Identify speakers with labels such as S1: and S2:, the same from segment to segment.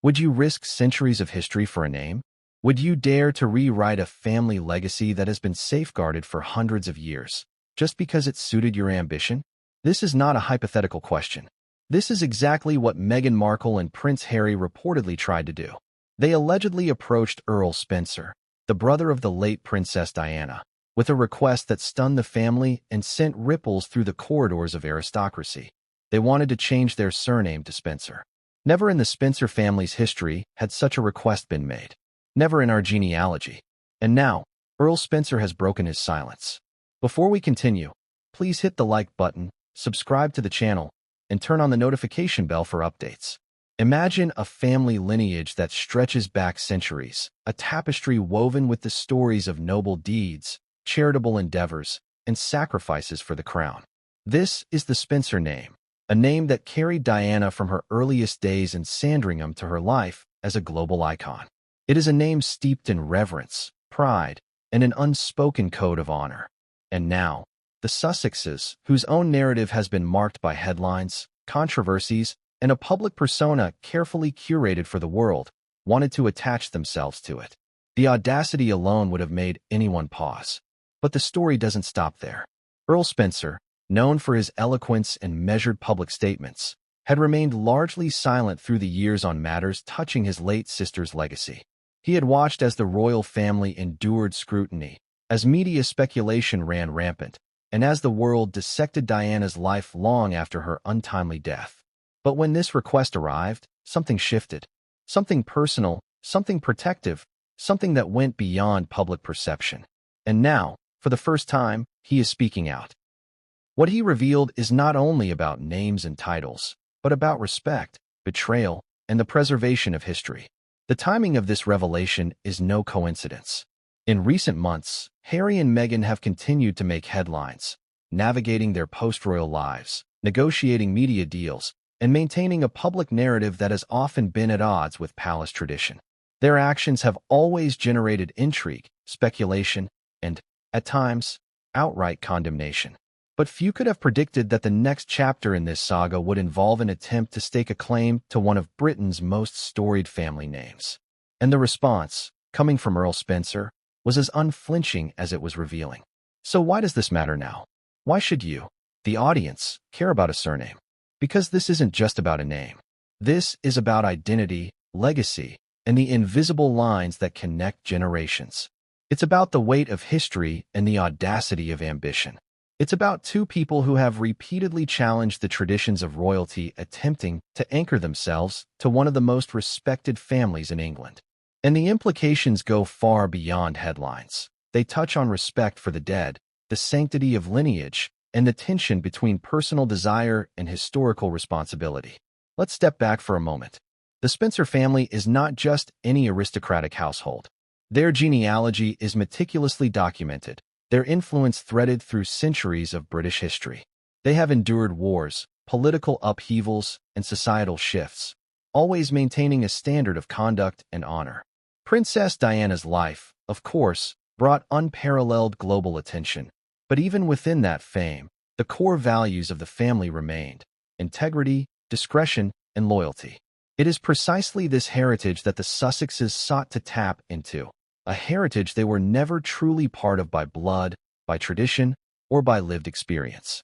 S1: Would you risk centuries of history for a name? Would you dare to rewrite a family legacy that has been safeguarded for hundreds of years, just because it suited your ambition? This is not a hypothetical question. This is exactly what Meghan Markle and Prince Harry reportedly tried to do. They allegedly approached Earl Spencer, the brother of the late Princess Diana, with a request that stunned the family and sent ripples through the corridors of aristocracy. They wanted to change their surname to Spencer. Never in the Spencer family's history had such a request been made. Never in our genealogy. And now, Earl Spencer has broken his silence. Before we continue, please hit the like button, subscribe to the channel, and turn on the notification bell for updates. Imagine a family lineage that stretches back centuries, a tapestry woven with the stories of noble deeds, charitable endeavors, and sacrifices for the crown. This is the Spencer name, a name that carried Diana from her earliest days in Sandringham to her life as a global icon. It is a name steeped in reverence, pride, and an unspoken code of honor. And now, the Sussexes, whose own narrative has been marked by headlines, controversies, and a public persona carefully curated for the world, wanted to attach themselves to it. The audacity alone would have made anyone pause. But the story doesn't stop there. Earl Spencer, known for his eloquence and measured public statements, had remained largely silent through the years on matters touching his late sister's legacy. He had watched as the royal family endured scrutiny, as media speculation ran rampant, and as the world dissected Diana's life long after her untimely death. But when this request arrived, something shifted. Something personal, something protective, something that went beyond public perception. And now, for the first time, he is speaking out. What he revealed is not only about names and titles, but about respect, betrayal, and the preservation of history. The timing of this revelation is no coincidence. In recent months, Harry and Meghan have continued to make headlines, navigating their post-royal lives, negotiating media deals, and maintaining a public narrative that has often been at odds with palace tradition. Their actions have always generated intrigue, speculation, and, at times, outright condemnation. But few could have predicted that the next chapter in this saga would involve an attempt to stake a claim to one of Britain's most storied family names. And the response, coming from Earl Spencer, was as unflinching as it was revealing. So why does this matter now? Why should you, the audience, care about a surname? Because this isn't just about a name. This is about identity, legacy, and the invisible lines that connect generations. It's about the weight of history and the audacity of ambition. It's about two people who have repeatedly challenged the traditions of royalty, attempting to anchor themselves to one of the most respected families in England. And the implications go far beyond headlines. They touch on respect for the dead, the sanctity of lineage, and the tension between personal desire and historical responsibility. Let's step back for a moment. The Spencer family is not just any aristocratic household. Their genealogy is meticulously documented, their influence threaded through centuries of British history. They have endured wars, political upheavals, and societal shifts, always maintaining a standard of conduct and honor. Princess Diana's life, of course, brought unparalleled global attention, but even within that fame, the core values of the family remained: integrity, discretion, and loyalty. It is precisely this heritage that the Sussexes sought to tap into, a heritage they were never truly part of by blood, by tradition, or by lived experience.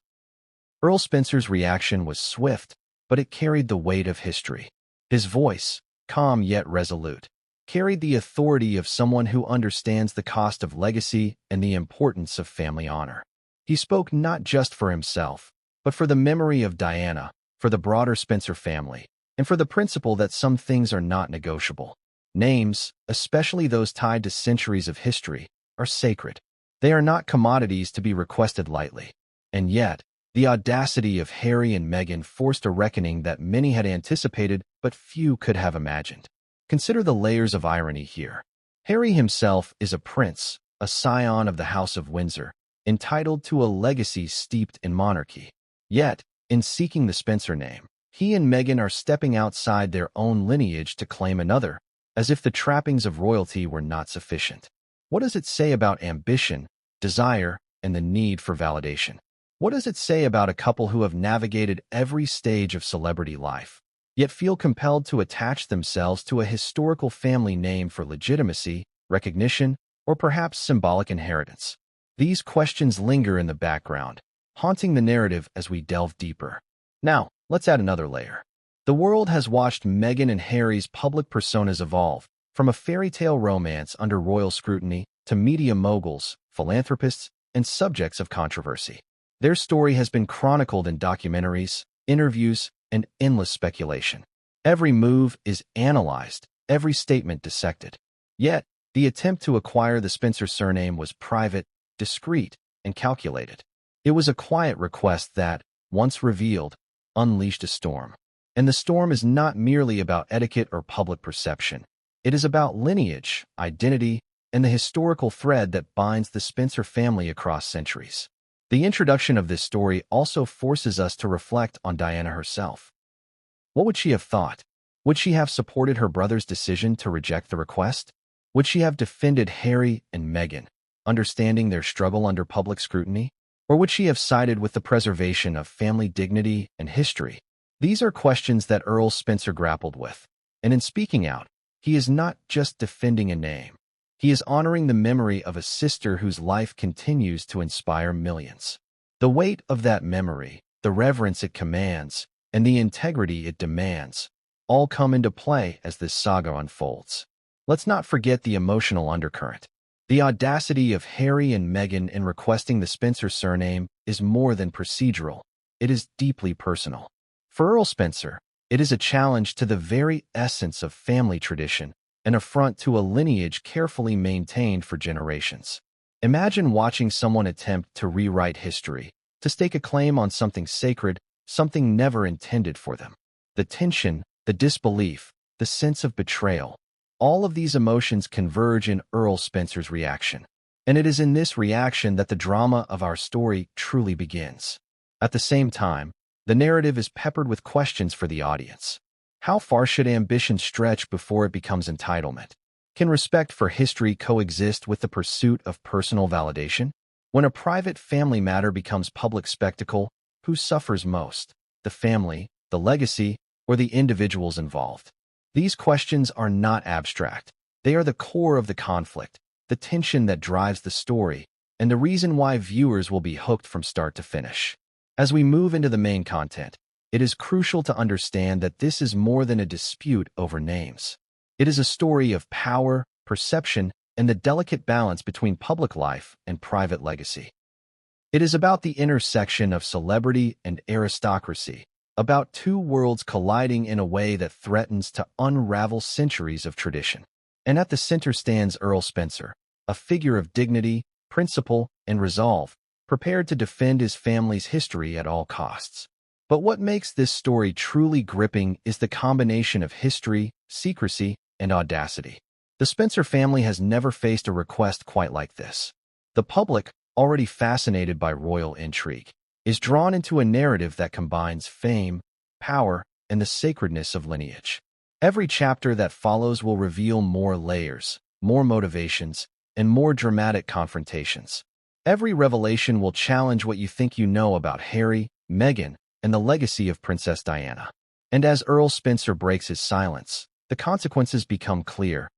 S1: Earl Spencer's reaction was swift, but it carried the weight of history. His voice, calm yet resolute, carried the authority of someone who understands the cost of legacy and the importance of family honor. He spoke not just for himself, but for the memory of Diana, for the broader Spencer family, and for the principle that some things are not negotiable. Names, especially those tied to centuries of history, are sacred. They are not commodities to be requested lightly. And yet, the audacity of Harry and Meghan forced a reckoning that many had anticipated but few could have imagined. Consider the layers of irony here. Harry himself is a prince, a scion of the House of Windsor, entitled to a legacy steeped in monarchy. Yet, in seeking the Spencer name, he and Meghan are stepping outside their own lineage to claim another, as if the trappings of royalty were not sufficient. What does it say about ambition, desire, and the need for validation? What does it say about a couple who have navigated every stage of celebrity life, yet feel compelled to attach themselves to a historical family name for legitimacy, recognition, or perhaps symbolic inheritance. These questions linger in the background, haunting the narrative as we delve deeper. Now, let's add another layer. The world has watched Meghan and Harry's public personas evolve, from a fairy tale romance under royal scrutiny to media moguls, philanthropists, and subjects of controversy. Their story has been chronicled in documentaries, interviews, and endless speculation. Every move is analyzed, every statement dissected. Yet, the attempt to acquire the Spencer surname was private, discreet, and calculated. It was a quiet request that, once revealed, unleashed a storm. And the storm is not merely about etiquette or public perception. It is about lineage, identity, and the historical thread that binds the Spencer family across centuries. The introduction of this story also forces us to reflect on Diana herself. What would she have thought? Would she have supported her brother's decision to reject the request? Would she have defended Harry and Meghan, understanding their struggle under public scrutiny? Or would she have sided with the preservation of family dignity and history? These are questions that Earl Spencer grappled with, and in speaking out, he is not just defending a name. He is honoring the memory of a sister whose life continues to inspire millions. The weight of that memory, the reverence it commands, and the integrity it demands, all come into play as this saga unfolds. Let's not forget the emotional undercurrent. The audacity of Harry and Meghan in requesting the Spencer surname is more than procedural. It is deeply personal. For Earl Spencer, it is a challenge to the very essence of family tradition, an affront to a lineage carefully maintained for generations. Imagine watching someone attempt to rewrite history, to stake a claim on something sacred, something never intended for them. The tension, the disbelief, the sense of betrayal, all of these emotions converge in Earl Spencer's reaction. And it is in this reaction that the drama of our story truly begins. At the same time, the narrative is peppered with questions for the audience. How far should ambition stretch before it becomes entitlement? Can respect for history coexist with the pursuit of personal validation? When a private family matter becomes public spectacle, who suffers most? The family, the legacy, or the individuals involved? These questions are not abstract. They are the core of the conflict, the tension that drives the story, and the reason why viewers will be hooked from start to finish. As we move into the main content, it is crucial to understand that this is more than a dispute over names. It is a story of power, perception, and the delicate balance between public life and private legacy. It is about the intersection of celebrity and aristocracy, about two worlds colliding in a way that threatens to unravel centuries of tradition. And at the center stands Earl Spencer, a figure of dignity, principle, and resolve, prepared to defend his family's history at all costs. But what makes this story truly gripping is the combination of history, secrecy, and audacity. The Spencer family has never faced a request quite like this. The public, already fascinated by royal intrigue, is drawn into a narrative that combines fame, power, and the sacredness of lineage. Every chapter that follows will reveal more layers, more motivations, and more dramatic confrontations. Every revelation will challenge what you think you know about Harry, Meghan, and the legacy of Princess Diana. And as Earl Spencer breaks his silence, the consequences become clear.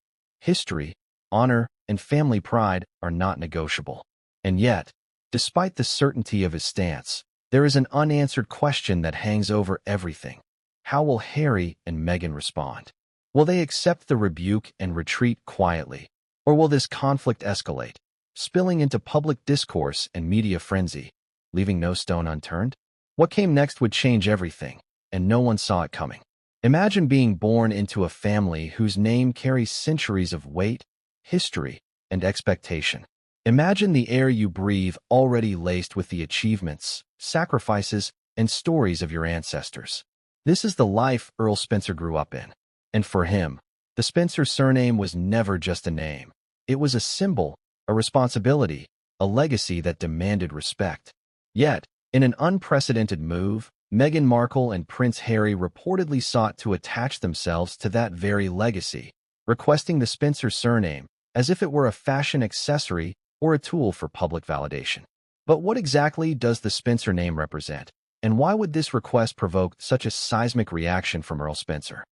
S1: History, honor, and family pride are not negotiable. And yet, despite the certainty of his stance, there is an unanswered question that hangs over everything. How will Harry and Meghan respond? Will they accept the rebuke and retreat quietly? Or will this conflict escalate, spilling into public discourse and media frenzy, leaving no stone unturned? What came next would change everything, and no one saw it coming. Imagine being born into a family whose name carries centuries of weight, history, and expectation. Imagine the air you breathe already laced with the achievements, sacrifices, and stories of your ancestors. This is the life Earl Spencer grew up in. And for him, the Spencer surname was never just a name. It was a symbol, a responsibility, a legacy that demanded respect. Yet, in an unprecedented move, Meghan Markle and Prince Harry reportedly sought to attach themselves to that very legacy, requesting the Spencer surname as if it were a fashion accessory or a tool for public validation. But what exactly does the Spencer name represent? And why would this request provoke such a seismic reaction from Earl Spencer?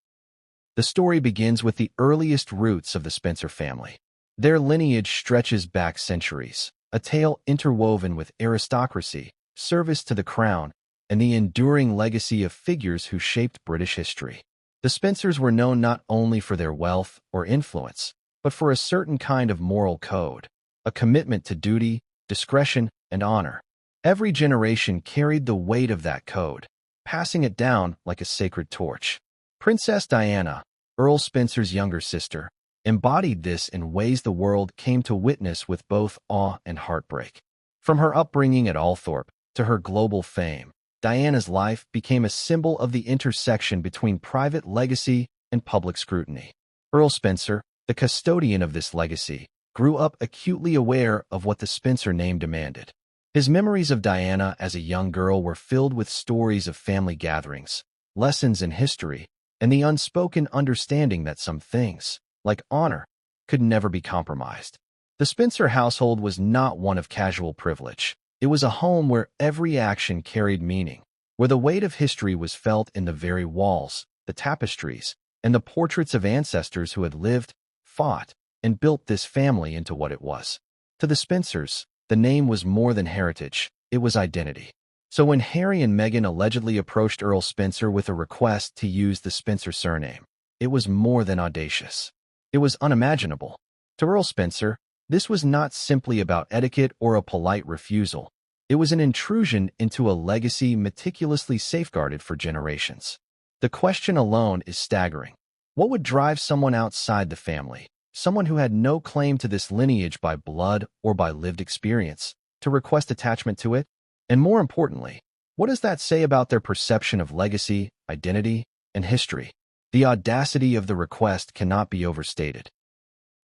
S1: The story begins with the earliest roots of the Spencer family. Their lineage stretches back centuries, a tale interwoven with aristocracy, service to the crown, and the enduring legacy of figures who shaped British history. The Spencers were known not only for their wealth or influence, but for a certain kind of moral code, a commitment to duty, discretion, and honor. Every generation carried the weight of that code, passing it down like a sacred torch. Princess Diana, Earl Spencer's younger sister, embodied this in ways the world came to witness with both awe and heartbreak. From her upbringing at Althorpe to her global fame, Diana's life became a symbol of the intersection between private legacy and public scrutiny. Earl Spencer, the custodian of this legacy, grew up acutely aware of what the Spencer name demanded. His memories of Diana as a young girl were filled with stories of family gatherings, lessons in history, and the unspoken understanding that some things, like honor, could never be compromised. The Spencer household was not one of casual privilege. It was a home where every action carried meaning, where the weight of history was felt in the very walls, the tapestries, and the portraits of ancestors who had lived, fought, and built this family into what it was. To the Spencers, the name was more than heritage, it was identity. So when Harry and Meghan allegedly approached Earl Spencer with a request to use the Spencer surname, it was more than audacious. It was unimaginable. To Earl Spencer, this was not simply about etiquette or a polite refusal. It was an intrusion into a legacy meticulously safeguarded for generations. The question alone is staggering. What would drive someone outside the family, someone who had no claim to this lineage by blood or by lived experience, to request attachment to it? And more importantly, what does that say about their perception of legacy, identity, and history? The audacity of the request cannot be overstated.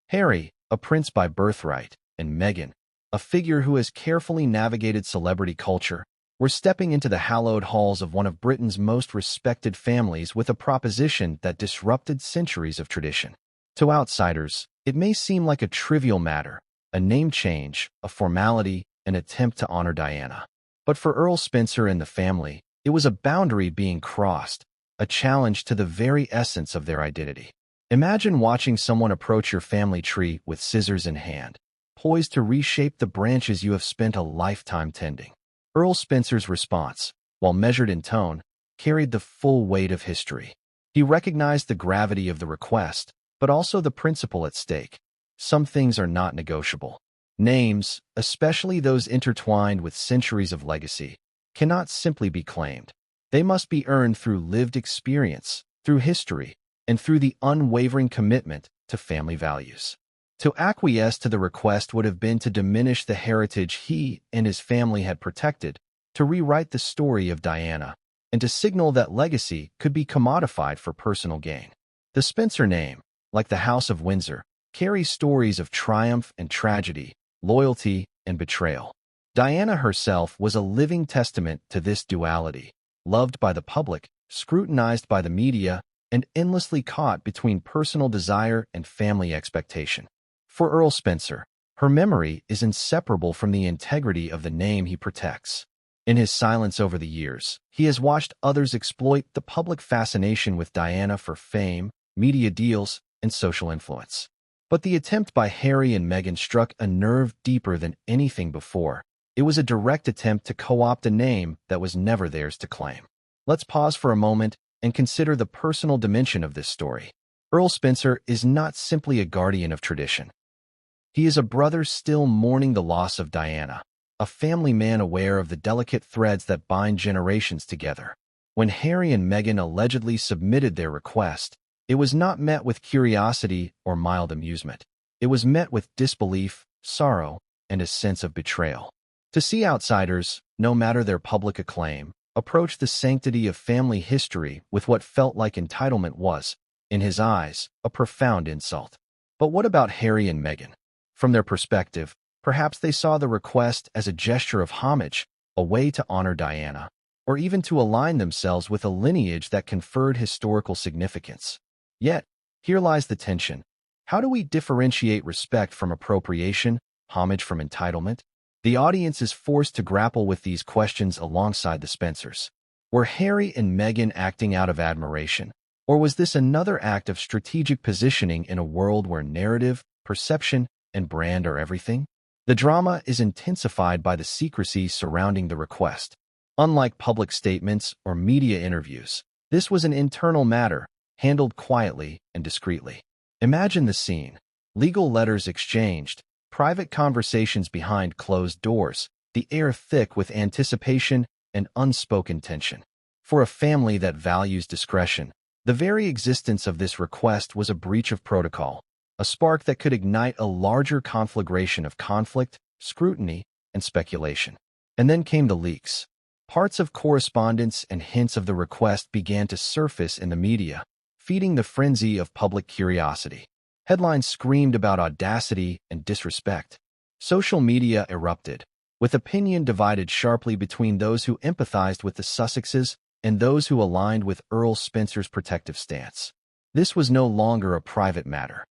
S1: Harry, a prince by birthright, and Meghan, a figure who has carefully navigated celebrity culture, were stepping into the hallowed halls of one of Britain's most respected families with a proposition that disrupted centuries of tradition. To outsiders, it may seem like a trivial matter, a name change, a formality, an attempt to honor Diana. But for Earl Spencer and the family, it was a boundary being crossed, a challenge to the very essence of their identity. Imagine watching someone approach your family tree with scissors in hand, poised to reshape the branches you have spent a lifetime tending. Earl Spencer's response, while measured in tone, carried the full weight of history. He recognized the gravity of the request, but also the principle at stake. Some things are not negotiable. Names, especially those intertwined with centuries of legacy, cannot simply be claimed. They must be earned through lived experience, through history, and through the unwavering commitment to family values. To acquiesce to the request would have been to diminish the heritage he and his family had protected, to rewrite the story of Diana, and to signal that legacy could be commodified for personal gain. The Spencer name, like the House of Windsor, carries stories of triumph and tragedy, loyalty and betrayal. Diana herself was a living testament to this duality, loved by the public, scrutinized by the media, and endlessly caught between personal desire and family expectation. For Earl Spencer, her memory is inseparable from the integrity of the name he protects. In his silence over the years, he has watched others exploit the public fascination with Diana for fame, media deals, and social influence. But the attempt by Harry and Meghan struck a nerve deeper than anything before. It was a direct attempt to co-opt a name that was never theirs to claim. Let's pause for a moment and consider the personal dimension of this story. Earl Spencer is not simply a guardian of tradition. He is a brother still mourning the loss of Diana, a family man aware of the delicate threads that bind generations together. When Harry and Meghan allegedly submitted their request, it was not met with curiosity or mild amusement. It was met with disbelief, sorrow, and a sense of betrayal. To see outsiders, no matter their public acclaim, approach the sanctity of family history with what felt like entitlement was, in his eyes, a profound insult. But what about Harry and Meghan? From their perspective, perhaps they saw the request as a gesture of homage, a way to honor Diana, or even to align themselves with a lineage that conferred historical significance. Yet, here lies the tension. How do we differentiate respect from appropriation, homage from entitlement? The audience is forced to grapple with these questions alongside the Spencers. Were Harry and Meghan acting out of admiration? Or was this another act of strategic positioning in a world where narrative, perception, and brand are everything? The drama is intensified by the secrecy surrounding the request. Unlike public statements or media interviews, this was an internal matter, handled quietly and discreetly. Imagine the scene. Legal letters exchanged, private conversations behind closed doors, the air thick with anticipation and unspoken tension. For a family that values discretion, the very existence of this request was a breach of protocol, a spark that could ignite a larger conflagration of conflict, scrutiny, and speculation. And then came the leaks. Parts of correspondence and hints of the request began to surface in the media, feeding the frenzy of public curiosity. Headlines screamed about audacity and disrespect. Social media erupted, with opinion divided sharply between those who empathized with the Sussexes and those who aligned with Earl Spencer's protective stance. This was no longer a private matter.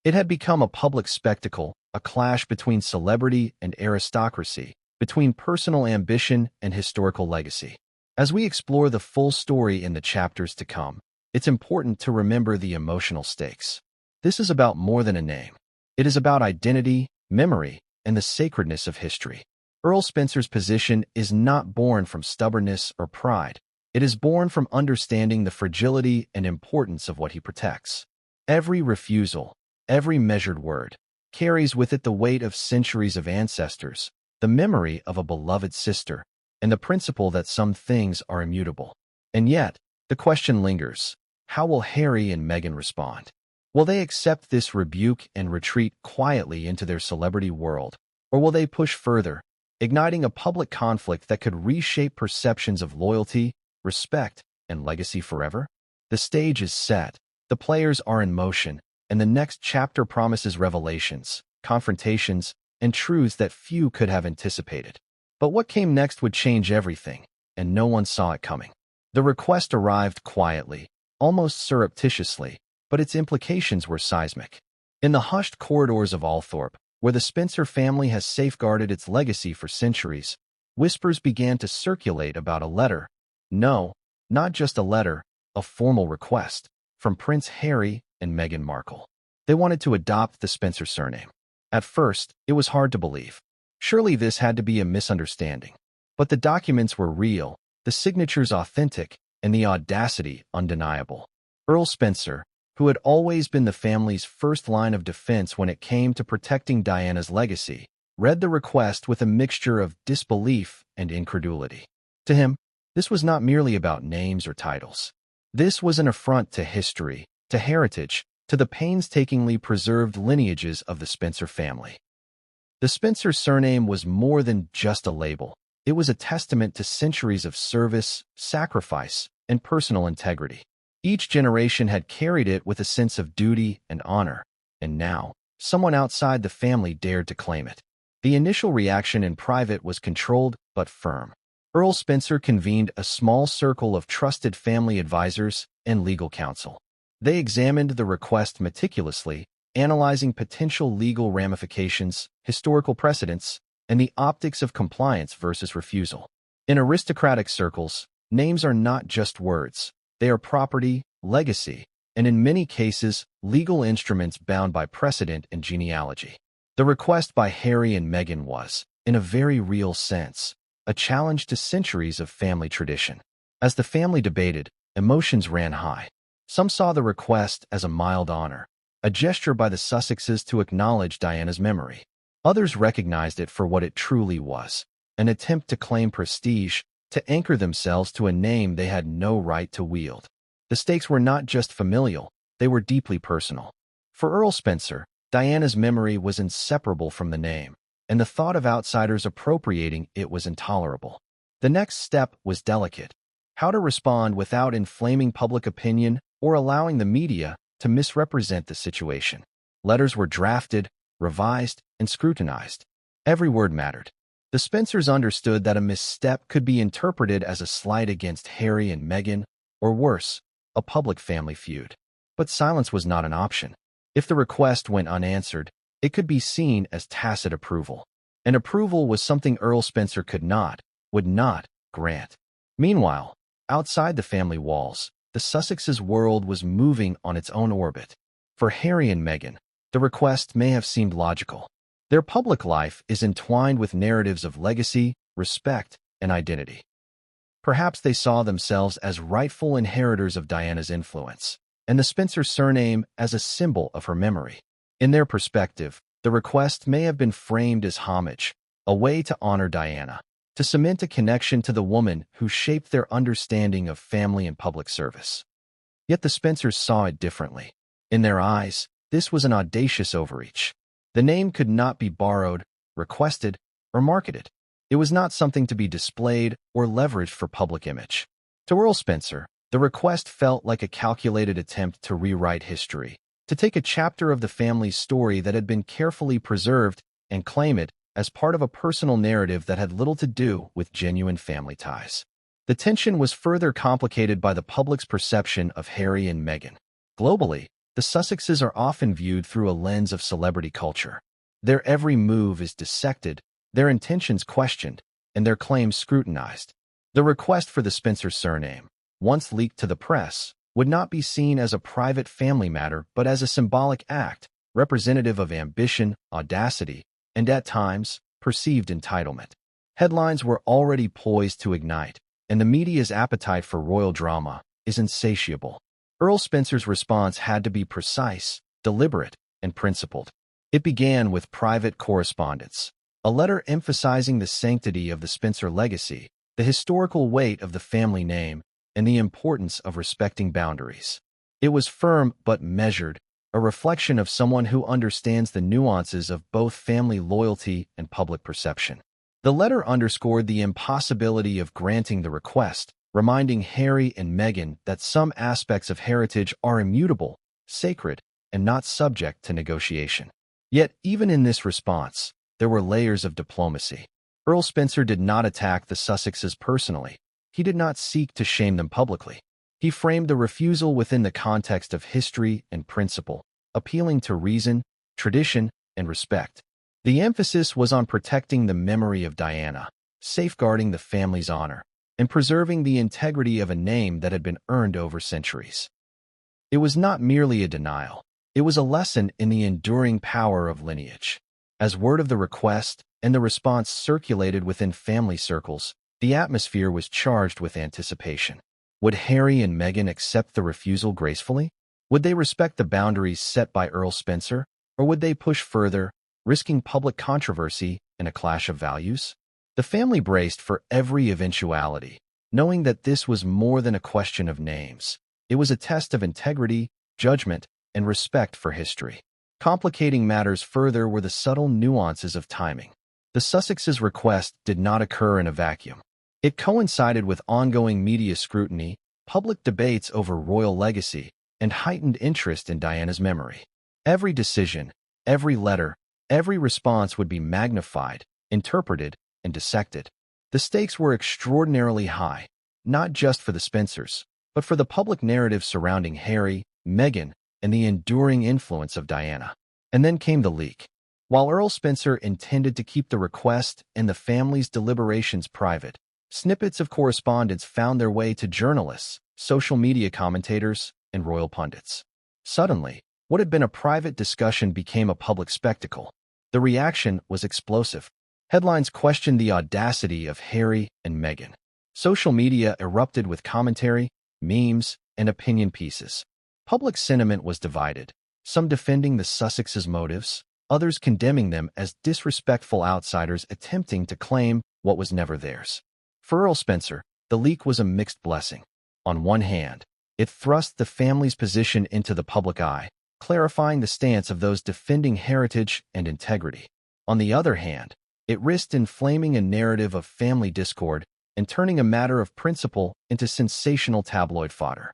S1: It had become a public spectacle, a clash between celebrity and aristocracy, between personal ambition and historical legacy. As we explore the full story in the chapters to come, it's important to remember the emotional stakes. This is about more than a name. It is about identity, memory, and the sacredness of history. Earl Spencer's position is not born from stubbornness or pride. It is born from understanding the fragility and importance of what he protects. Every refusal, every measured word, carries with it the weight of centuries of ancestors, the memory of a beloved sister, and the principle that some things are immutable. And yet, the question lingers: how will Harry and Meghan respond? Will they accept this rebuke and retreat quietly into their celebrity world, or will they push further, igniting a public conflict that could reshape perceptions of loyalty, respect, and legacy forever? The stage is set, the players are in motion, and the next chapter promises revelations, confrontations, and truths that few could have anticipated. But what came next would change everything, and no one saw it coming. The request arrived quietly, almost surreptitiously, but its implications were seismic. In the hushed corridors of Althorpe, where the Spencer family has safeguarded its legacy for centuries, whispers began to circulate about a letter. No, not just a letter, a formal request from Prince Harry and Meghan Markle. They wanted to adopt the Spencer surname. At first, it was hard to believe. Surely this had to be a misunderstanding. But the documents were real, the signatures authentic, and the audacity undeniable. Earl Spencer, who had always been the family's first line of defense when it came to protecting Diana's legacy, read the request with a mixture of disbelief and incredulity. To him, this was not merely about names or titles. This was an affront to history, to heritage, to the painstakingly preserved lineages of the Spencer family. The Spencer surname was more than just a label. It was a testament to centuries of service, sacrifice, and personal integrity. Each generation had carried it with a sense of duty and honor, and now, someone outside the family dared to claim it. The initial reaction in private was controlled but firm. Earl Spencer convened a small circle of trusted family advisors and legal counsel. They examined the request meticulously, analyzing potential legal ramifications, historical precedents, and the optics of compliance versus refusal. In aristocratic circles, names are not just words. They are property, legacy, and in many cases, legal instruments bound by precedent and genealogy. The request by Harry and Meghan was, in a very real sense, a challenge to centuries of family tradition. As the family debated, emotions ran high. Some saw the request as a mild honor, a gesture by the Sussexes to acknowledge Diana's memory. Others recognized it for what it truly was, an attempt to claim prestige, to anchor themselves to a name they had no right to wield. The stakes were not just familial, they were deeply personal. For Earl Spencer, Diana's memory was inseparable from the name, and the thought of outsiders appropriating it was intolerable. The next step was delicate: how to respond without inflaming public opinion or allowing the media to misrepresent the situation. Letters were drafted, revised, and scrutinized. Every word mattered. The Spencers understood that a misstep could be interpreted as a slight against Harry and Meghan, or worse, a public family feud. But silence was not an option. If the request went unanswered, it could be seen as tacit approval. and approval was something Earl Spencer would not, grant. Meanwhile, outside the family walls, the Sussexes' world was moving on its own orbit. For Harry and Meghan, the request may have seemed logical. Their public life is entwined with narratives of legacy, respect, and identity. Perhaps they saw themselves as rightful inheritors of Diana's influence, and the Spencer surname as a symbol of her memory. In their perspective, the request may have been framed as homage, a way to honor Diana, to cement a connection to the woman who shaped their understanding of family and public service. Yet the Spencers saw it differently. In their eyes, this was an audacious overreach. The name could not be borrowed, requested, or marketed. It was not something to be displayed or leveraged for public image. To Earl Spencer, the request felt like a calculated attempt to rewrite history, to take a chapter of the family's story that had been carefully preserved and claim it as part of a personal narrative that had little to do with genuine family ties. The tension was further complicated by the public's perception of Harry and Meghan. Globally, the Sussexes are often viewed through a lens of celebrity culture. Their every move is dissected, their intentions questioned, and their claims scrutinized. The request for the Spencer surname, once leaked to the press, would not be seen as a private family matter but as a symbolic act, representative of ambition, audacity, and at times, perceived entitlement. Headlines were already poised to ignite, and the media's appetite for royal drama is insatiable. Earl Spencer's response had to be precise, deliberate, and principled. It began with private correspondence, a letter emphasizing the sanctity of the Spencer legacy, the historical weight of the family name, and the importance of respecting boundaries. It was firm but measured, a reflection of someone who understands the nuances of both family loyalty and public perception. The letter underscored the impossibility of granting the request, reminding Harry and Meghan that some aspects of heritage are immutable, sacred, and not subject to negotiation. Yet, even in this response, there were layers of diplomacy. Earl Spencer did not attack the Sussexes personally. He did not seek to shame them publicly. He framed the refusal within the context of history and principle, appealing to reason, tradition, and respect. The emphasis was on protecting the memory of Diana, safeguarding the family's honor, and preserving the integrity of a name that had been earned over centuries. It was not merely a denial. It was a lesson in the enduring power of lineage. As word of the request and the response circulated within family circles, the atmosphere was charged with anticipation. Would Harry and Meghan accept the refusal gracefully? Would they respect the boundaries set by Earl Spencer, or would they push further, risking public controversy and a clash of values? The family braced for every eventuality, knowing that this was more than a question of names. It was a test of integrity, judgment, and respect for history. Complicating matters further were the subtle nuances of timing. The Sussexes' request did not occur in a vacuum. It coincided with ongoing media scrutiny, public debates over royal legacy, and heightened interest in Diana's memory. Every decision, every letter, every response would be magnified, interpreted, and dissected. The stakes were extraordinarily high, not just for the Spencers, but for the public narrative surrounding Harry, Meghan, and the enduring influence of Diana. And then came the leak. While Earl Spencer intended to keep the request and the family's deliberations private, snippets of correspondence found their way to journalists, social media commentators, and royal pundits. Suddenly, what had been a private discussion became a public spectacle. The reaction was explosive. Headlines questioned the audacity of Harry and Meghan. Social media erupted with commentary, memes, and opinion pieces. Public sentiment was divided, some defending the Sussexes' motives, others condemning them as disrespectful outsiders attempting to claim what was never theirs. For Earl Spencer, the leak was a mixed blessing. On one hand, it thrust the family's position into the public eye, clarifying the stance of those defending heritage and integrity. On the other hand, it risked inflaming a narrative of family discord and turning a matter of principle into sensational tabloid fodder.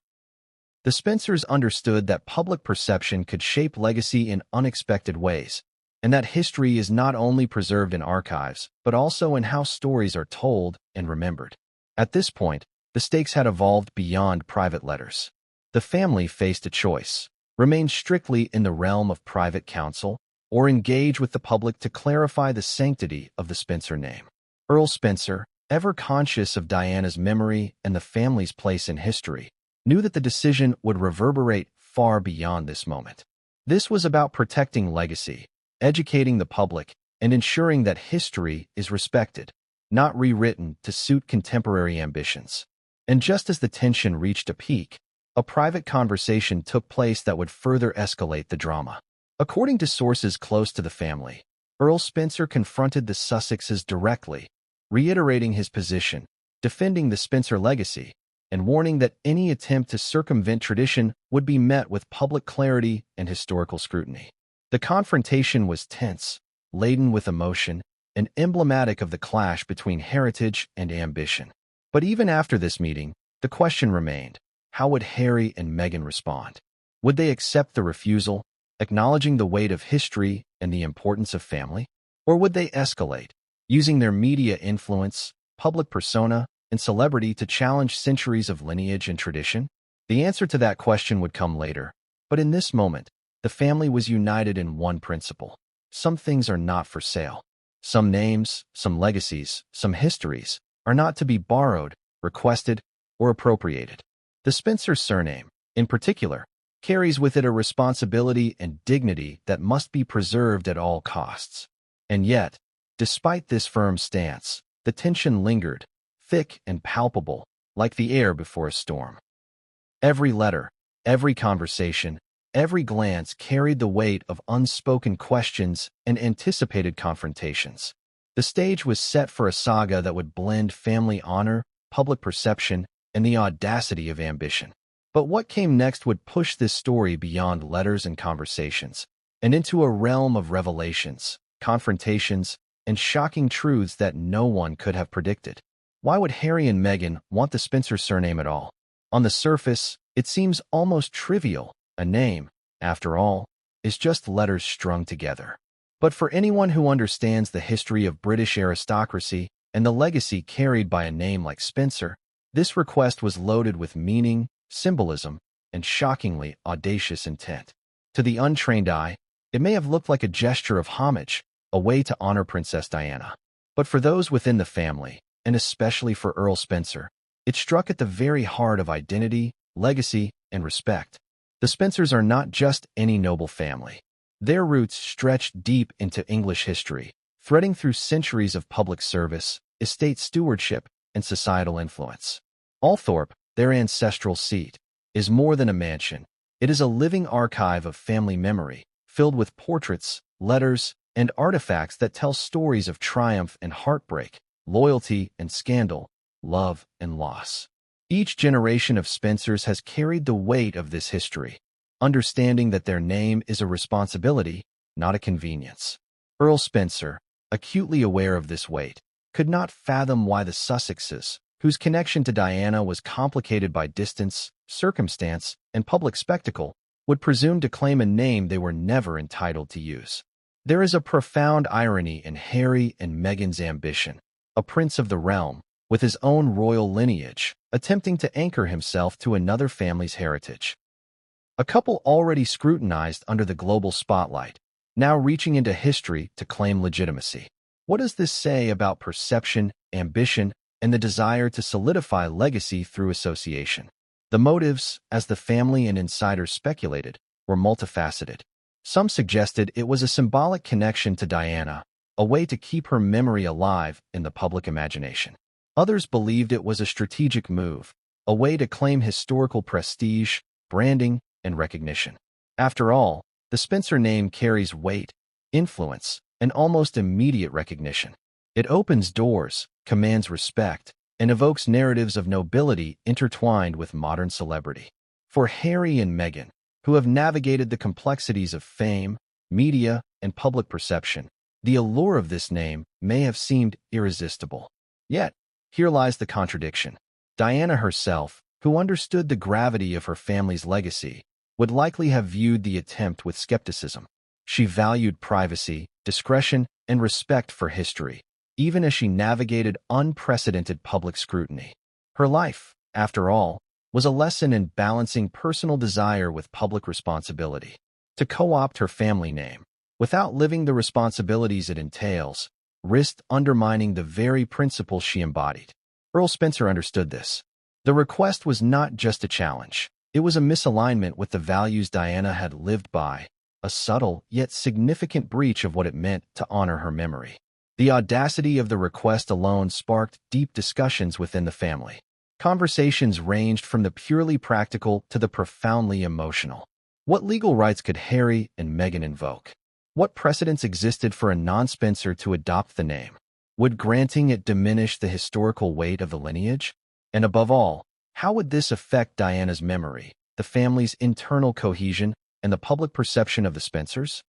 S1: The Spencers understood that public perception could shape legacy in unexpected ways, and that history is not only preserved in archives, but also in how stories are told and remembered. At this point, the stakes had evolved beyond private letters. The family faced a choice: remain strictly in the realm of private counsel, or engage with the public to clarify the sanctity of the Spencer name. Earl Spencer, ever conscious of Diana's memory and the family's place in history, knew that the decision would reverberate far beyond this moment. This was about protecting legacy, educating the public, and ensuring that history is respected, not rewritten to suit contemporary ambitions. And just as the tension reached a peak, a private conversation took place that would further escalate the drama. According to sources close to the family, Earl Spencer confronted the Sussexes directly, reiterating his position, defending the Spencer legacy, and warning that any attempt to circumvent tradition would be met with public clarity and historical scrutiny. The confrontation was tense, laden with emotion, and emblematic of the clash between heritage and ambition. But even after this meeting, the question remained: how would Harry and Meghan respond? Would they accept the refusal, acknowledging the weight of history and the importance of family? Or would they escalate, using their media influence, public persona, and celebrity to challenge centuries of lineage and tradition? The answer to that question would come later, but in this moment, the family was united in one principle: some things are not for sale. Some names, some legacies, some histories are not to be borrowed, requested, or appropriated. The Spencer surname, in particular, carries with it a responsibility and dignity that must be preserved at all costs. And yet, despite this firm stance, the tension lingered, thick and palpable, like the air before a storm. Every letter, every conversation, every glance carried the weight of unspoken questions and anticipated confrontations. The stage was set for a saga that would blend family honor, public perception, and the audacity of ambition. But what came next would push this story beyond letters and conversations, and into a realm of revelations, confrontations, and shocking truths that no one could have predicted. Why would Harry and Meghan want the Spencer surname at all? On the surface, it seems almost trivial. A name, after all, is just letters strung together. But for anyone who understands the history of British aristocracy and the legacy carried by a name like Spencer, this request was loaded with meaning, symbolism, and shockingly audacious intent. To the untrained eye, it may have looked like a gesture of homage, a way to honor Princess Diana. But for those within the family, and especially for Earl Spencer, it struck at the very heart of identity, legacy, and respect. The Spencers are not just any noble family. Their roots stretch deep into English history, threading through centuries of public service, estate stewardship, and societal influence. Althorpe, their ancestral seat, is more than a mansion. It is a living archive of family memory, filled with portraits, letters, and artifacts that tell stories of triumph and heartbreak, loyalty and scandal, love and loss. Each generation of Spencers has carried the weight of this history, understanding that their name is a responsibility, not a convenience. Earl Spencer, acutely aware of this weight, could not fathom why the Sussexes, whose connection to Diana was complicated by distance, circumstance, and public spectacle, would presume to claim a name they were never entitled to use. There is a profound irony in Harry and Meghan's ambition. A prince of the realm, with his own royal lineage, attempting to anchor himself to another family's heritage. A couple already scrutinized under the global spotlight, now reaching into history to claim legitimacy. What does this say about perception, ambition, and the desire to solidify legacy through association? The motives, as the family and insiders speculated, were multifaceted. Some suggested it was a symbolic connection to Diana, a way to keep her memory alive in the public imagination. Others believed it was a strategic move, a way to claim historical prestige, branding, and recognition. After all, the Spencer name carries weight, influence, and almost immediate recognition. It opens doors, commands respect, and evokes narratives of nobility intertwined with modern celebrity. For Harry and Meghan, who have navigated the complexities of fame, media, and public perception, the allure of this name may have seemed irresistible. Yet, here lies the contradiction. Diana herself, who understood the gravity of her family's legacy, would likely have viewed the attempt with skepticism. She valued privacy, discretion, and respect for history, even as she navigated unprecedented public scrutiny. Her life, after all, was a lesson in balancing personal desire with public responsibility. To co-opt her family name, without living the responsibilities it entails, risked undermining the very principles she embodied. Earl Spencer understood this. The request was not just a challenge. It was a misalignment with the values Diana had lived by, a subtle yet significant breach of what it meant to honor her memory. The audacity of the request alone sparked deep discussions within the family. Conversations ranged from the purely practical to the profoundly emotional. What legal rights could Harry and Meghan invoke? What precedents existed for a non-Spencer to adopt the name? Would granting it diminish the historical weight of the lineage? And above all, how would this affect Diana's memory, the family's internal cohesion, and the public perception of the Spencers?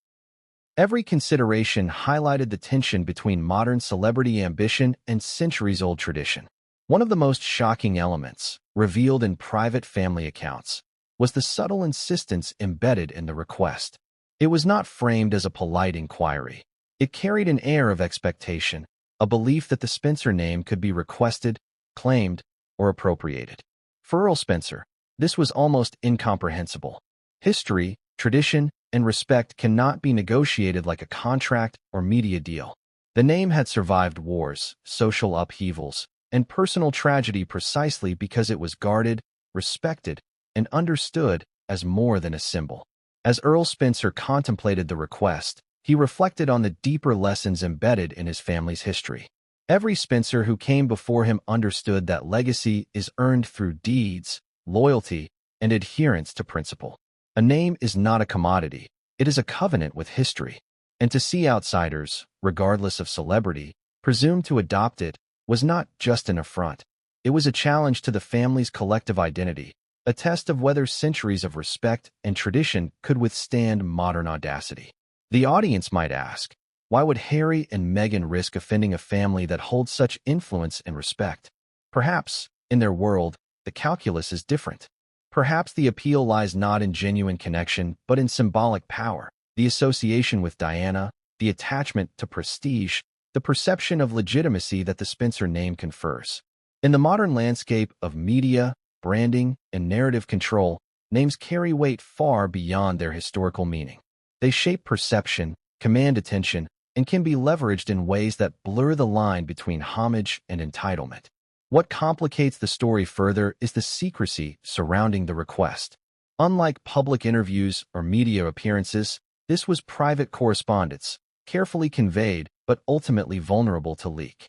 S1: Every consideration highlighted the tension between modern celebrity ambition and centuries-old tradition. One of the most shocking elements, revealed in private family accounts, was the subtle insistence embedded in the request. It was not framed as a polite inquiry. It carried an air of expectation, a belief that the Spencer name could be requested, claimed, or appropriated. For Earl Spencer, this was almost incomprehensible. History, tradition, and respect cannot be negotiated like a contract or media deal. The name had survived wars, social upheavals, and personal tragedy precisely because it was guarded, respected, and understood as more than a symbol. As Earl Spencer contemplated the request, he reflected on the deeper lessons embedded in his family's history. Every Spencer who came before him understood that legacy is earned through deeds, loyalty, and adherence to principle. A name is not a commodity, it is a covenant with history. And to see outsiders, regardless of celebrity, presume to adopt it was not just an affront. It was a challenge to the family's collective identity, a test of whether centuries of respect and tradition could withstand modern audacity. The audience might ask, why would Harry and Meghan risk offending a family that holds such influence and respect? Perhaps, in their world, the calculus is different. Perhaps the appeal lies not in genuine connection, but in symbolic power, the association with Diana, the attachment to prestige, the perception of legitimacy that the Spencer name confers. In the modern landscape of media, branding, and narrative control, names carry weight far beyond their historical meaning. They shape perception, command attention, and can be leveraged in ways that blur the line between homage and entitlement. What complicates the story further is the secrecy surrounding the request. Unlike public interviews or media appearances, this was private correspondence, carefully conveyed but ultimately vulnerable to leak.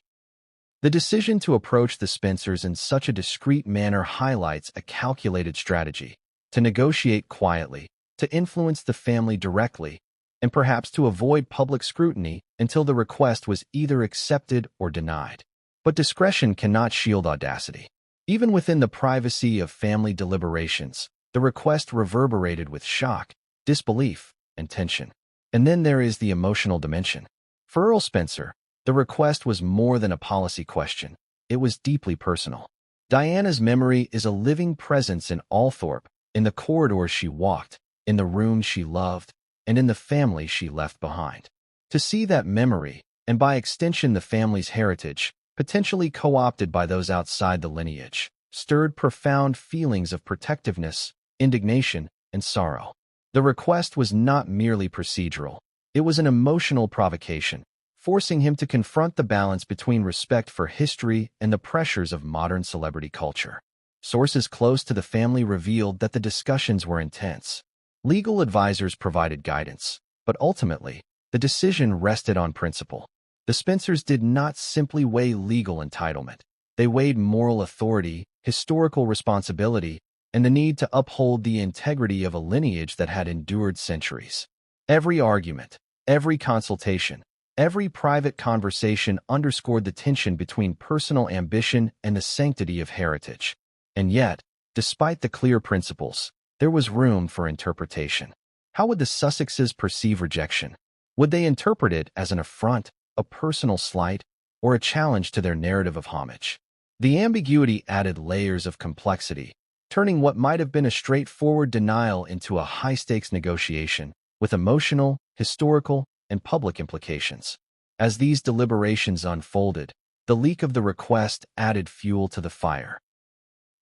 S1: The decision to approach the Spencers in such a discreet manner highlights a calculated strategy, to negotiate quietly, to influence the family directly, and perhaps to avoid public scrutiny until the request was either accepted or denied. But discretion cannot shield audacity. Even within the privacy of family deliberations, the request reverberated with shock, disbelief, and tension. And then there is the emotional dimension. For Earl Spencer, the request was more than a policy question. It was deeply personal. Diana's memory is a living presence in Althorpe, in the corridors she walked, in the rooms she loved, and in the family she left behind. To see that memory, and by extension the family's heritage, potentially co-opted by those outside the lineage, stirred profound feelings of protectiveness, indignation, and sorrow. The request was not merely procedural. It was an emotional provocation, forcing him to confront the balance between respect for history and the pressures of modern celebrity culture. Sources close to the family revealed that the discussions were intense. Legal advisors provided guidance, but ultimately, the decision rested on principle. The Spencers did not simply weigh legal entitlement. They weighed moral authority, historical responsibility, and the need to uphold the integrity of a lineage that had endured centuries. Every argument, every consultation, every private conversation underscored the tension between personal ambition and the sanctity of heritage. And yet, despite the clear principles, there was room for interpretation. How would the Sussexes perceive rejection? Would they interpret it as an affront, a personal slight, or a challenge to their narrative of homage? The ambiguity added layers of complexity, turning what might have been a straightforward denial into a high-stakes negotiation, with emotional, historical, and public implications. As these deliberations unfolded, the leak of the request added fuel to the fire.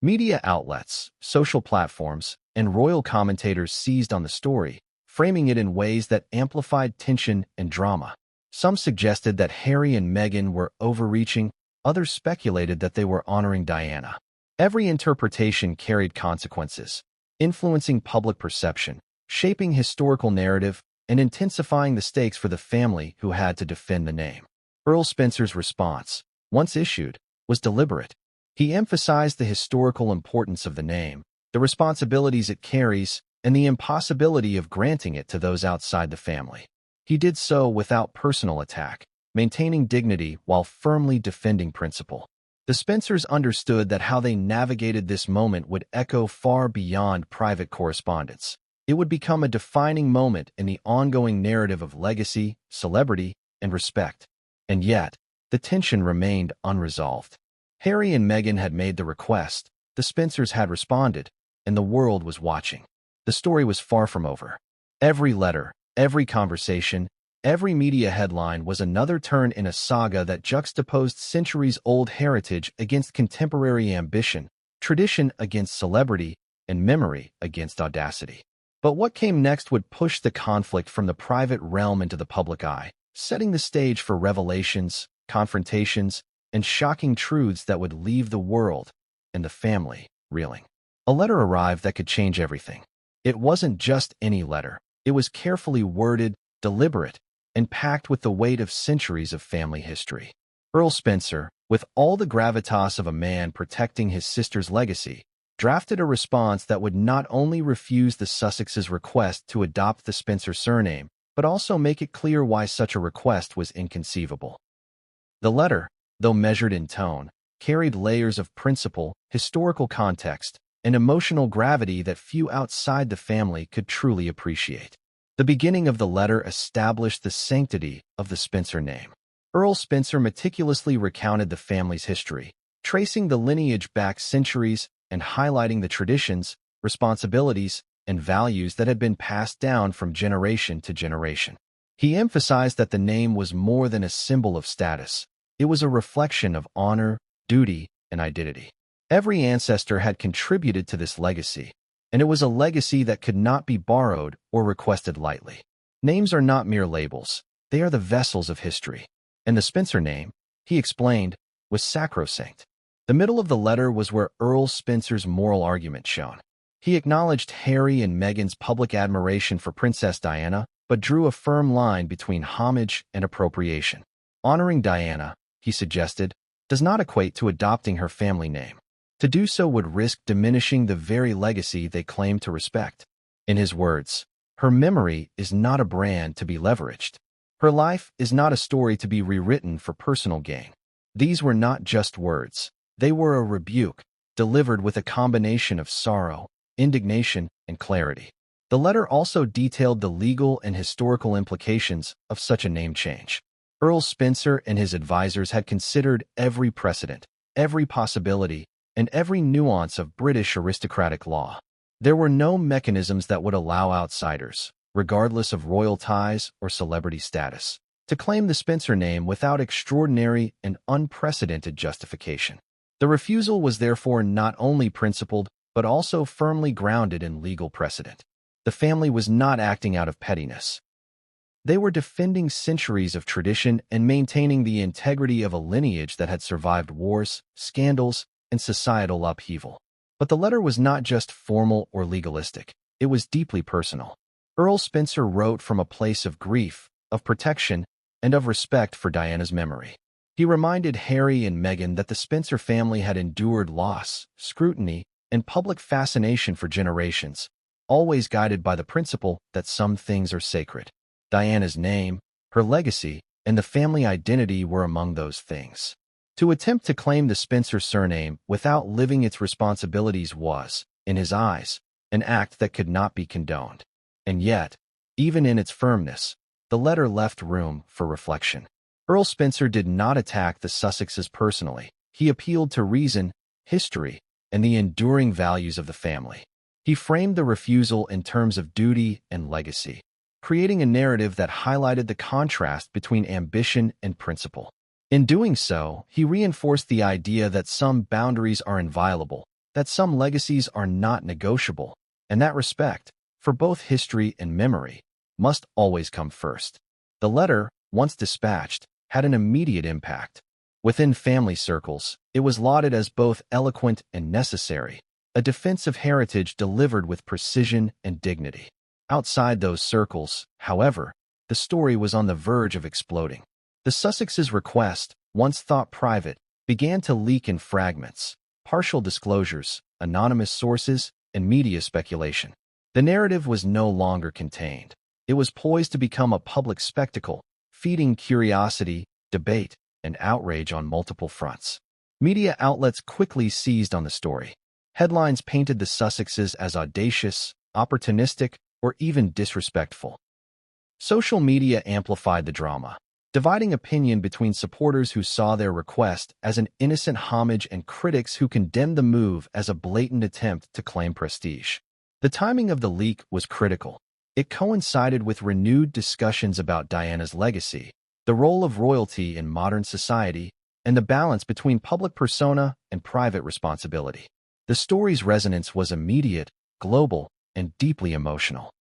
S1: Media outlets, social platforms, and royal commentators seized on the story, framing it in ways that amplified tension and drama. Some suggested that Harry and Meghan were overreaching, others speculated that they were honoring Diana. Every interpretation carried consequences, influencing public perception, shaping historical narrative, and intensifying the stakes for the family who had to defend the name. Earl Spencer's response, once issued, was deliberate. He emphasized the historical importance of the name, the responsibilities it carries, and the impossibility of granting it to those outside the family. He did so without personal attack, maintaining dignity while firmly defending principle. The Spencers understood that how they navigated this moment would echo far beyond private correspondence. It would become a defining moment in the ongoing narrative of legacy, celebrity, and respect. And yet, the tension remained unresolved. Harry and Meghan had made the request, the Spencers had responded, and the world was watching. The story was far from over. Every letter, every conversation, every media headline was another turn in a saga that juxtaposed centuries-old heritage against contemporary ambition, tradition against celebrity, and memory against audacity. But what came next would push the conflict from the private realm into the public eye, setting the stage for revelations, confrontations, and shocking truths that would leave the world and the family reeling. A letter arrived that could change everything. It wasn't just any letter. It was carefully worded, deliberate, and packed with the weight of centuries of family history. Earl Spencer, with all the gravitas of a man protecting his sister's legacy, drafted a response that would not only refuse the Sussexes' request to adopt the Spencer surname, but also make it clear why such a request was inconceivable. The letter, though measured in tone, carried layers of principle, historical context, and emotional gravity that few outside the family could truly appreciate. The beginning of the letter established the sanctity of the Spencer name. Earl Spencer meticulously recounted the family's history, tracing the lineage back centuries and highlighting the traditions, responsibilities, and values that had been passed down from generation to generation. He emphasized that the name was more than a symbol of status. It was a reflection of honor, duty, and identity. Every ancestor had contributed to this legacy, and it was a legacy that could not be borrowed or requested lightly. Names are not mere labels. They are the vessels of history. And the Spencer name, he explained, was sacrosanct. The middle of the letter was where Earl Spencer's moral argument shone. He acknowledged Harry and Meghan's public admiration for Princess Diana, but drew a firm line between homage and appropriation. Honoring Diana, he suggested, does not equate to adopting her family name. To do so would risk diminishing the very legacy they claim to respect. In his words, her memory is not a brand to be leveraged. Her life is not a story to be rewritten for personal gain. These were not just words. They were a rebuke, delivered with a combination of sorrow, indignation, and clarity. The letter also detailed the legal and historical implications of such a name change. Earl Spencer and his advisors had considered every precedent, every possibility, and every nuance of British aristocratic law. There were no mechanisms that would allow outsiders, regardless of royal ties or celebrity status, to claim the Spencer name without extraordinary and unprecedented justification. The refusal was therefore not only principled, but also firmly grounded in legal precedent. The family was not acting out of pettiness. They were defending centuries of tradition and maintaining the integrity of a lineage that had survived wars, scandals, and societal upheaval. But the letter was not just formal or legalistic. It was deeply personal. Earl Spencer wrote from a place of grief, of protection, and of respect for Diana's memory. He reminded Harry and Meghan that the Spencer family had endured loss, scrutiny, and public fascination for generations, always guided by the principle that some things are sacred. Diana's name, her legacy, and the family identity were among those things. To attempt to claim the Spencer surname without living its responsibilities was, in his eyes, an act that could not be condoned. And yet, even in its firmness, the letter left room for reflection. Earl Spencer did not attack the Sussexes personally. He appealed to reason, history, and the enduring values of the family. He framed the refusal in terms of duty and legacy, creating a narrative that highlighted the contrast between ambition and principle. In doing so, he reinforced the idea that some boundaries are inviolable, that some legacies are not negotiable, and that respect, for both history and memory, must always come first. The letter, once dispatched, had an immediate impact. Within family circles, it was lauded as both eloquent and necessary, a defense of heritage delivered with precision and dignity. Outside those circles, however, the story was on the verge of exploding. The Sussexes' request, once thought private, began to leak in fragments, partial disclosures, anonymous sources, and media speculation. The narrative was no longer contained. It was poised to become a public spectacle, feeding curiosity, debate, and outrage on multiple fronts. Media outlets quickly seized on the story. Headlines painted the Sussexes as audacious, opportunistic, or even disrespectful. Social media amplified the drama, dividing opinion between supporters who saw their request as an innocent homage and critics who condemned the move as a blatant attempt to claim prestige. The timing of the leak was critical. It coincided with renewed discussions about Diana's legacy, the role of royalty in modern society, and the balance between public persona and private responsibility. The story's resonance was immediate, global, and deeply emotional.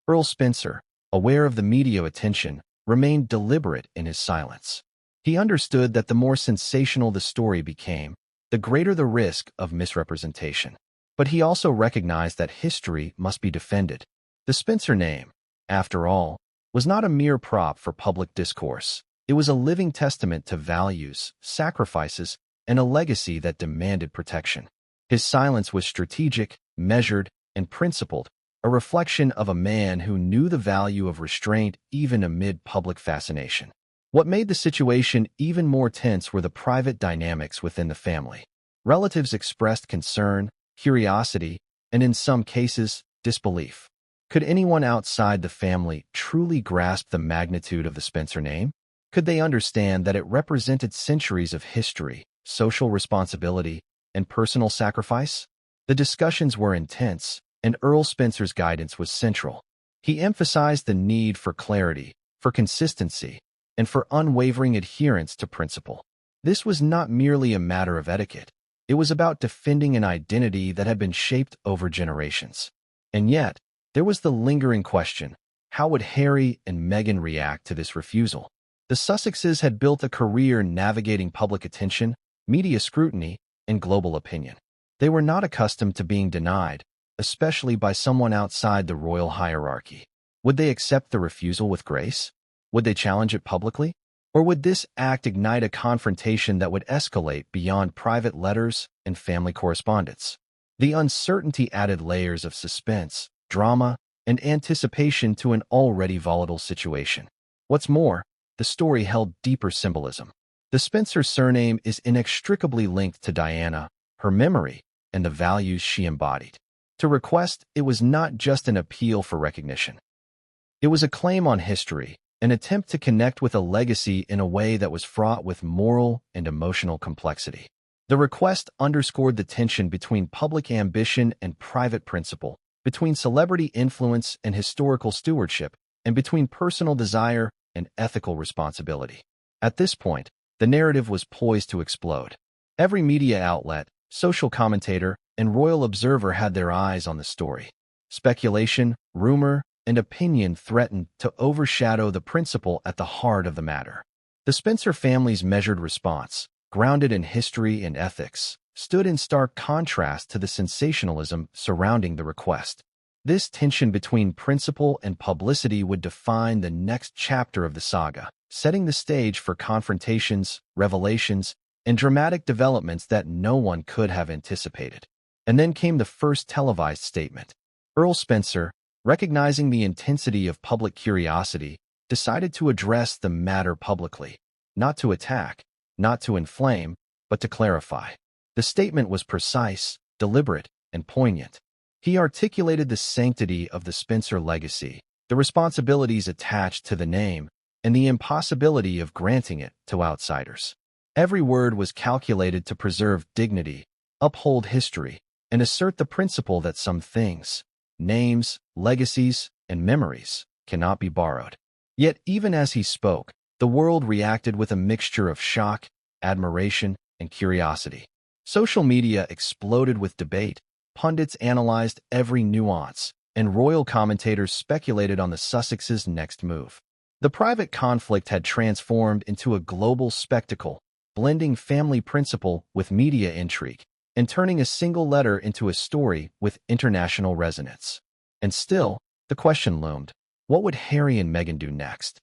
S1: Earl Spencer, aware of the media attention, remained deliberate in his silence. He understood that the more sensational the story became, the greater the risk of misrepresentation. But he also recognized that history must be defended. The Spencer name, after all, was not a mere prop for public discourse. It was a living testament to values, sacrifices, and a legacy that demanded protection. His silence was strategic, measured, and principled, a reflection of a man who knew the value of restraint even amid public fascination. What made the situation even more tense were the private dynamics within the family. Relatives expressed concern, curiosity, and in some cases, disbelief. Could anyone outside the family truly grasp the magnitude of the Spencer name? Could they understand that it represented centuries of history, social responsibility, and personal sacrifice? The discussions were intense, and Earl Spencer's guidance was central. He emphasized the need for clarity, for consistency, and for unwavering adherence to principle. This was not merely a matter of etiquette. It was about defending an identity that had been shaped over generations. And yet, there was the lingering question: how would Harry and Meghan react to this refusal? The Sussexes had built a career navigating public attention, media scrutiny, and global opinion. They were not accustomed to being denied, especially by someone outside the royal hierarchy. Would they accept the refusal with grace? Would they challenge it publicly? Or would this act ignite a confrontation that would escalate beyond private letters and family correspondence? The uncertainty added layers of suspense, drama, and anticipation to an already volatile situation. What's more, the story held deeper symbolism. The Spencer surname is inextricably linked to Diana, her memory, and the values she embodied. To request, it was not just an appeal for recognition. It was a claim on history, an attempt to connect with a legacy in a way that was fraught with moral and emotional complexity. The request underscored the tension between public ambition and private principle, between celebrity influence and historical stewardship, and between personal desire and ethical responsibility. At this point, the narrative was poised to explode. Every media outlet, social commentator, and royal observer had their eyes on the story. Speculation, rumor, and opinion threatened to overshadow the principle at the heart of the matter. The Spencer family's measured response, grounded in history and ethics, stood in stark contrast to the sensationalism surrounding the request. This tension between principle and publicity would define the next chapter of the saga, setting the stage for confrontations, revelations, and dramatic developments that no one could have anticipated. And then came the first televised statement. Earl Spencer, recognizing the intensity of public curiosity, decided to address the matter publicly, not to attack, not to inflame, but to clarify. The statement was precise, deliberate, and poignant. He articulated the sanctity of the Spencer legacy, the responsibilities attached to the name, and the impossibility of granting it to outsiders. Every word was calculated to preserve dignity, uphold history, and assert the principle that some things, names, legacies, and memories, cannot be borrowed. Yet even as he spoke, the world reacted with a mixture of shock, admiration, and curiosity. Social media exploded with debate. Pundits analyzed every nuance, and royal commentators speculated on the Sussexes' next move. The private conflict had transformed into a global spectacle, blending family principle with media intrigue, and turning a single letter into a story with international resonance. And still, the question loomed, what would Harry and Meghan do next?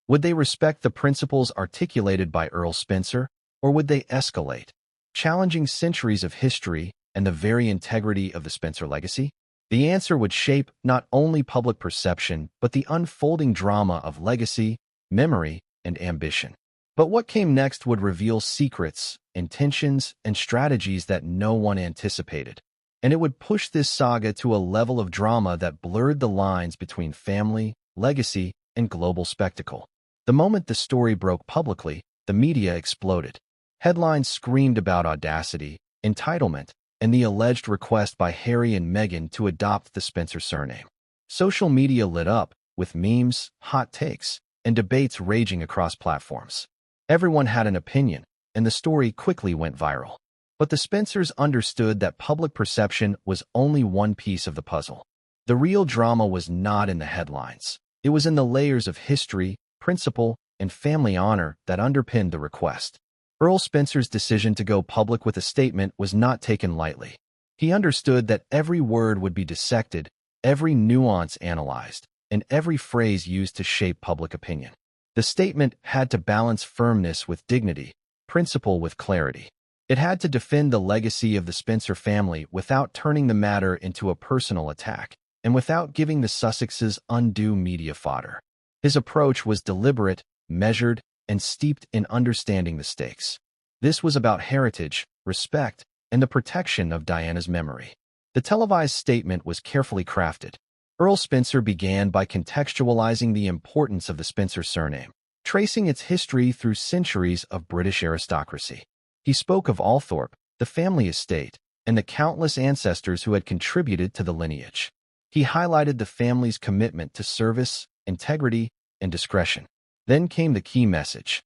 S1: Would they respect the principles articulated by Earl Spencer, or would they escalate, challenging centuries of history and the very integrity of the Spencer legacy? The answer would shape not only public perception, but the unfolding drama of legacy, memory, and ambition. But what came next would reveal secrets, intentions, and strategies that no one anticipated. And it would push this saga to a level of drama that blurred the lines between family, legacy, and global spectacle. The moment the story broke publicly, the media exploded. Headlines screamed about audacity, entitlement, and the alleged request by Harry and Meghan to adopt the Spencer surname. Social media lit up, with memes, hot takes, and debates raging across platforms. Everyone had an opinion, and the story quickly went viral. But the Spencers understood that public perception was only one piece of the puzzle. The real drama was not in the headlines. It was in the layers of history, principle, and family honor that underpinned the request. Earl Spencer's decision to go public with a statement was not taken lightly. He understood that every word would be dissected, every nuance analyzed, and every phrase used to shape public opinion. The statement had to balance firmness with dignity, principle with clarity. It had to defend the legacy of the Spencer family without turning the matter into a personal attack, and without giving the Sussexes undue media fodder. His approach was deliberate, measured, and steeped in understanding the stakes. This was about heritage, respect, and the protection of Diana's memory. The televised statement was carefully crafted. Earl Spencer began by contextualizing the importance of the Spencer surname, tracing its history through centuries of British aristocracy. He spoke of Althorpe, the family estate, and the countless ancestors who had contributed to the lineage. He highlighted the family's commitment to service, integrity, and discretion. Then came the key message.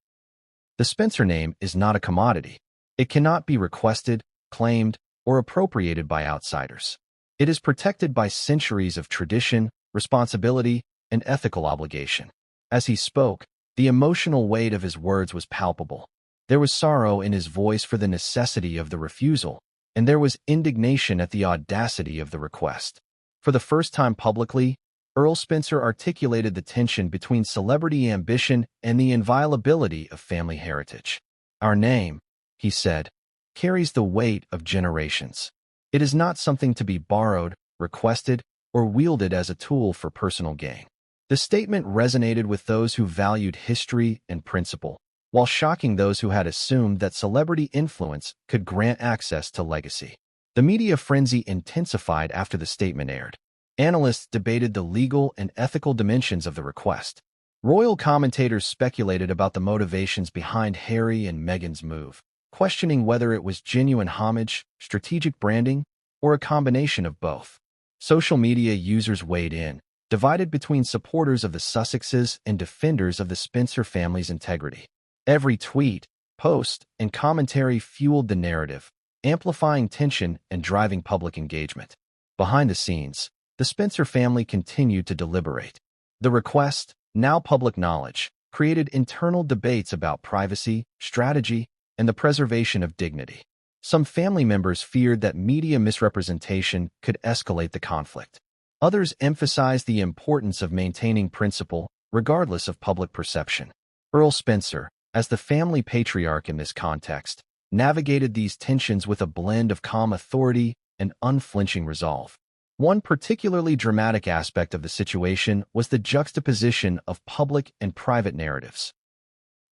S1: The Spencer name is not a commodity. It cannot be requested, claimed, or appropriated by outsiders. It is protected by centuries of tradition, responsibility, and ethical obligation. As he spoke, the emotional weight of his words was palpable. There was sorrow in his voice for the necessity of the refusal, and there was indignation at the audacity of the request. For the first time publicly, Earl Spencer articulated the tension between celebrity ambition and the inviolability of family heritage. Our name, he said, carries the weight of generations. It is not something to be borrowed, requested, or wielded as a tool for personal gain. The statement resonated with those who valued history and principle, while shocking those who had assumed that celebrity influence could grant access to legacy. The media frenzy intensified after the statement aired. Analysts debated the legal and ethical dimensions of the request. Royal commentators speculated about the motivations behind Harry and Meghan's move, questioning whether it was genuine homage, strategic branding, or a combination of both. Social media users weighed in, divided between supporters of the Sussexes and defenders of the Spencer family's integrity. Every tweet, post, and commentary fueled the narrative, amplifying tension and driving public engagement. Behind the scenes, the Spencer family continued to deliberate. The request, now public knowledge, created internal debates about privacy, strategy, and the preservation of dignity. Some family members feared that media misrepresentation could escalate the conflict. Others emphasized the importance of maintaining principle, regardless of public perception. Earl Spencer, as the family patriarch in this context, navigated these tensions with a blend of calm authority and unflinching resolve. One particularly dramatic aspect of the situation was the juxtaposition of public and private narratives.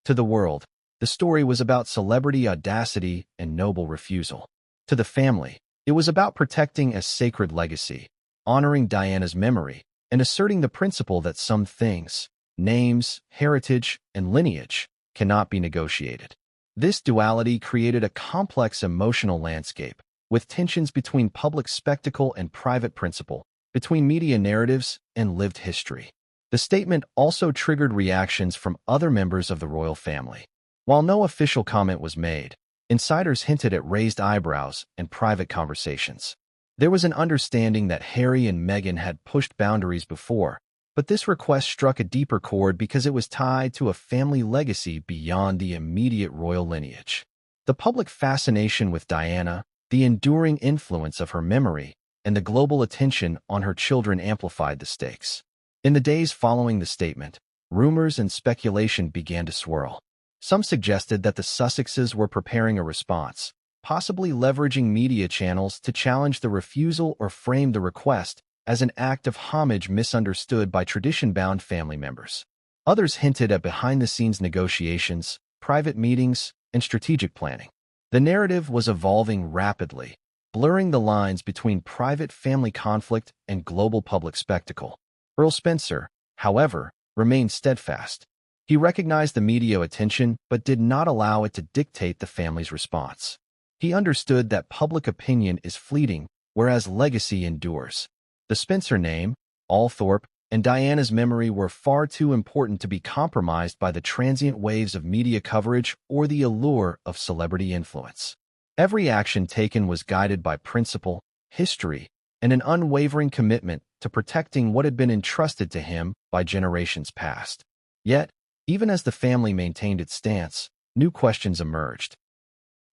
S1: To the world, the story was about celebrity audacity and noble refusal. To the family, it was about protecting a sacred legacy, honoring Diana's memory, and asserting the principle that some things, names, heritage, and lineage, cannot be negotiated. This duality created a complex emotional landscape, with tensions between public spectacle and private principle, between media narratives and lived history. The statement also triggered reactions from other members of the royal family. While no official comment was made, insiders hinted at raised eyebrows and private conversations. There was an understanding that Harry and Meghan had pushed boundaries before, but this request struck a deeper chord because it was tied to a family legacy beyond the immediate royal lineage. The public fascination with Diana, the enduring influence of her memory, and the global attention on her children amplified the stakes. In the days following the statement, rumors and speculation began to swirl. Some suggested that the Sussexes were preparing a response, possibly leveraging media channels to challenge the refusal or frame the request as an act of homage misunderstood by tradition-bound family members. Others hinted at behind-the-scenes negotiations, private meetings, and strategic planning. The narrative was evolving rapidly, blurring the lines between private family conflict and global public spectacle. Earl Spencer, however, remained steadfast. He recognized the media attention but did not allow it to dictate the family's response. He understood that public opinion is fleeting, whereas legacy endures. The Spencer name, Althorpe, and Diana's memory were far too important to be compromised by the transient waves of media coverage or the allure of celebrity influence. Every action taken was guided by principle, history, and an unwavering commitment to protecting what had been entrusted to him by generations past. Yet, even as the family maintained its stance, new questions emerged.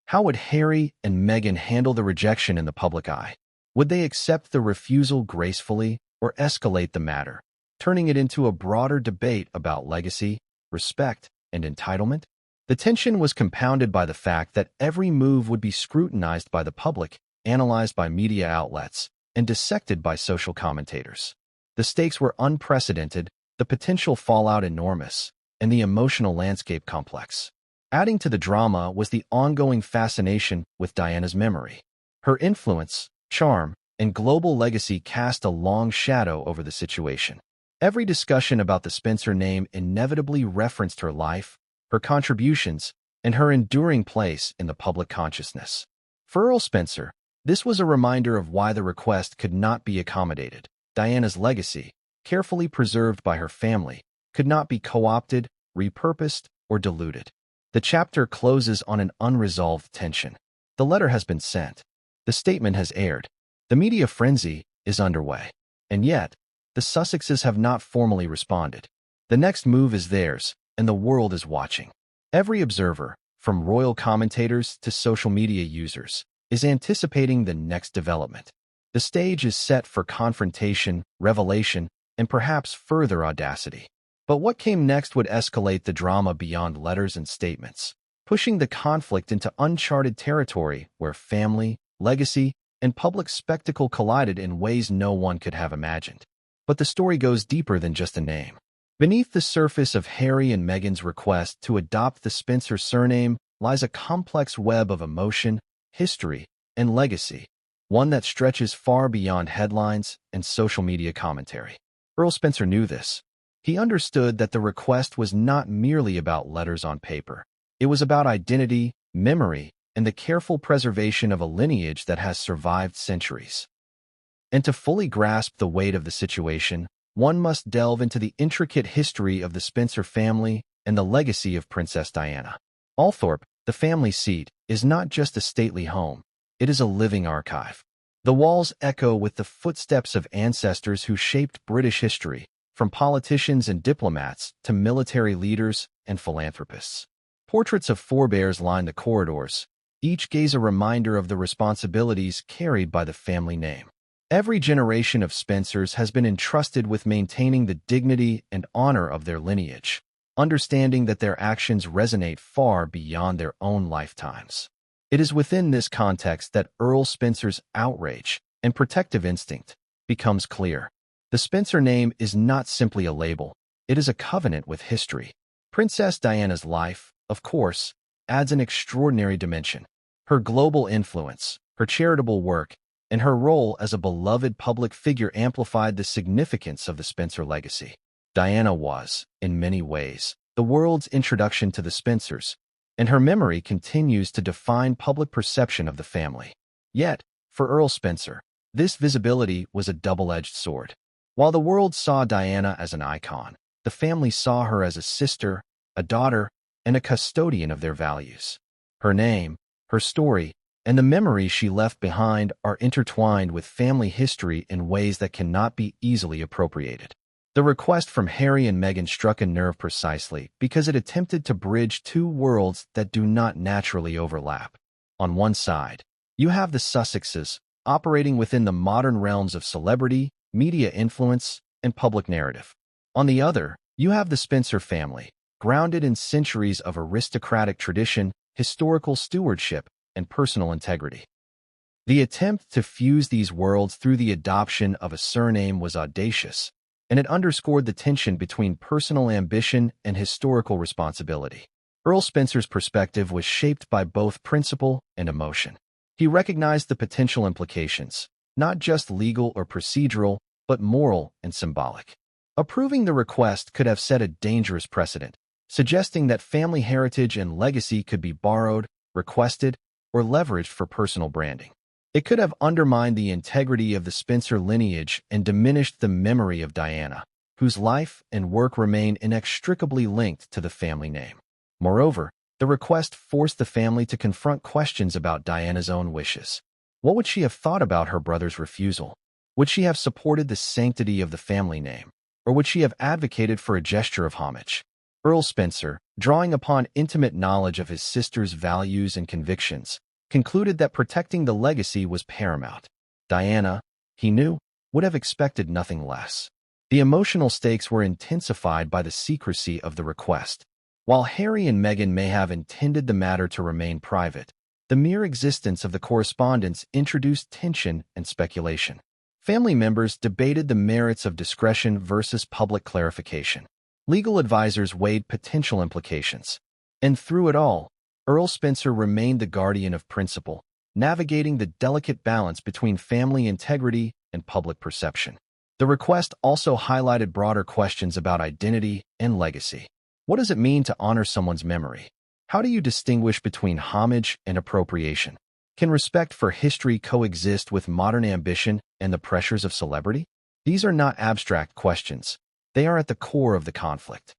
S1: How would Harry and Meghan handle the rejection in the public eye? Would they accept the refusal gracefully or escalate the matter, turning it into a broader debate about legacy, respect, and entitlement? The tension was compounded by the fact that every move would be scrutinized by the public, analyzed by media outlets, and dissected by social commentators. The stakes were unprecedented, the potential fallout enormous, and the emotional landscape complex. Adding to the drama was the ongoing fascination with Diana's memory. Her influence, charm, and global legacy cast a long shadow over the situation. Every discussion about the Spencer name inevitably referenced her life, her contributions, and her enduring place in the public consciousness. For Earl Spencer, this was a reminder of why the request could not be accommodated. Diana's legacy, carefully preserved by her family, could not be co-opted, repurposed, or diluted. The chapter closes on an unresolved tension. The letter has been sent. The statement has aired. The media frenzy is underway. And yet, the Sussexes have not formally responded. The next move is theirs, and the world is watching. Every observer, from royal commentators to social media users, is anticipating the next development. The stage is set for confrontation, revelation, and perhaps further audacity. But what came next would escalate the drama beyond letters and statements, pushing the conflict into uncharted territory where family, legacy, and public spectacle collided in ways no one could have imagined. But the story goes deeper than just a name. Beneath the surface of Harry and Meghan's request to adopt the Spencer surname lies a complex web of emotion, history, and legacy, one that stretches far beyond headlines and social media commentary. Earl Spencer knew this. He understood that the request was not merely about letters on paper. It was about identity, memory, and the careful preservation of a lineage that has survived centuries. And to fully grasp the weight of the situation, one must delve into the intricate history of the Spencer family and the legacy of Princess Diana. Althorpe, the family seat, is not just a stately home. It is a living archive. The walls echo with the footsteps of ancestors who shaped British history, from politicians and diplomats to military leaders and philanthropists. Portraits of forebears line the corridors, each gaze a reminder of the responsibilities carried by the family name. Every generation of Spencers has been entrusted with maintaining the dignity and honor of their lineage, understanding that their actions resonate far beyond their own lifetimes. It is within this context that Earl Spencer's outrage and protective instinct becomes clear. The Spencer name is not simply a label, it is a covenant with history. Princess Diana's life, of course, adds an extraordinary dimension. Her global influence, her charitable work, and her role as a beloved public figure amplified the significance of the Spencer legacy. Diana was, in many ways, the world's introduction to the Spencers, and her memory continues to define public perception of the family. Yet, for Earl Spencer, this visibility was a double-edged sword. While the world saw Diana as an icon, the family saw her as a sister, a daughter, and a custodian of their values. Her name, her story, and the memories she left behind are intertwined with family history in ways that cannot be easily appropriated. The request from Harry and Meghan struck a nerve precisely because it attempted to bridge two worlds that do not naturally overlap. On one side, you have the Sussexes, operating within the modern realms of celebrity, media influence, and public narrative. On the other, you have the Spencer family, grounded in centuries of aristocratic tradition, historical stewardship, and personal integrity. The attempt to fuse these worlds through the adoption of a surname was audacious, and it underscored the tension between personal ambition and historical responsibility. Earl Spencer's perspective was shaped by both principle and emotion. He recognized the potential implications, not just legal or procedural, but moral and symbolic. Approving the request could have set a dangerous precedent, suggesting that family heritage and legacy could be borrowed, requested, or leveraged for personal branding. It could have undermined the integrity of the Spencer lineage and diminished the memory of Diana, whose life and work remain inextricably linked to the family name. Moreover, the request forced the family to confront questions about Diana's own wishes. What would she have thought about her brother's refusal? Would she have supported the sanctity of the family name, or would she have advocated for a gesture of homage? Earl Spencer, drawing upon intimate knowledge of his sister's values and convictions, concluded that protecting the legacy was paramount. Diana, he knew, would have expected nothing less. The emotional stakes were intensified by the secrecy of the request. While Harry and Meghan may have intended the matter to remain private, the mere existence of the correspondence introduced tension and speculation. Family members debated the merits of discretion versus public clarification. Legal advisors weighed potential implications. And through it all, Earl Spencer remained the guardian of principle, navigating the delicate balance between family integrity and public perception. The request also highlighted broader questions about identity and legacy. What does it mean to honor someone's memory? How do you distinguish between homage and appropriation? Can respect for history coexist with modern ambition and the pressures of celebrity? These are not abstract questions. They are at the core of the conflict.